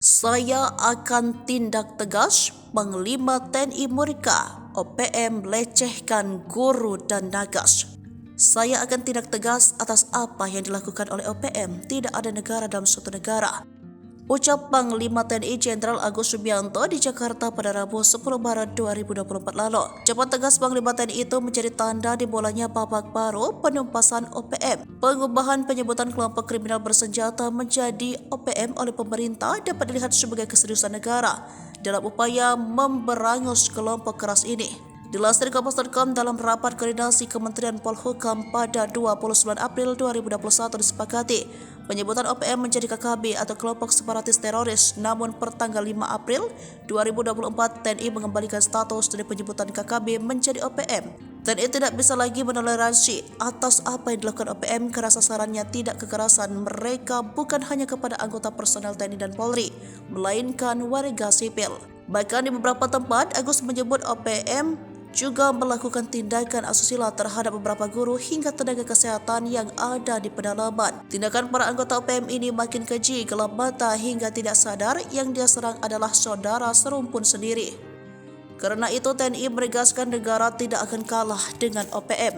Saya akan tindak tegas, Panglima TNI murka, OPM lecehkan guru dan nagas. Saya akan tindak tegas atas apa yang dilakukan oleh OPM. Tidak ada negara dalam suatu negara. Ucap Panglima TNI Jenderal Agus Subianto di Jakarta pada Rabu 10 Maret 2024 lalu. Ucapan tegas Panglima TNI itu menjadi tanda dimulainya babak baru penumpasan OPM. Pengubahan penyebutan kelompok kriminal bersenjata menjadi OPM oleh pemerintah dapat dilihat sebagai keseriusan negara dalam upaya memberangus kelompok keras ini. Dilansir Kompas.com, dalam rapat koordinasi Kementerian Polhukam pada 29 April 2021 disepakati penyebutan OPM menjadi KKB atau kelompok separatis teroris. Namun pertanggal 5 April 2024 TNI mengembalikan status dari penyebutan KKB menjadi OPM. TNI tidak bisa lagi menoleransi atas apa yang dilakukan OPM karena sasarannya tidak kekerasan. Mereka bukan hanya kepada anggota personel TNI dan Polri, melainkan warga sipil. Bahkan di beberapa tempat Agus menyebut OPM juga melakukan tindakan asusila terhadap beberapa guru hingga tenaga kesehatan yang ada di pedalaman. Tindakan para anggota OPM ini makin keji, gelap mata hingga tidak sadar yang dia serang adalah saudara serumpun sendiri. Karena itu TNI menegaskan negara tidak akan kalah dengan OPM.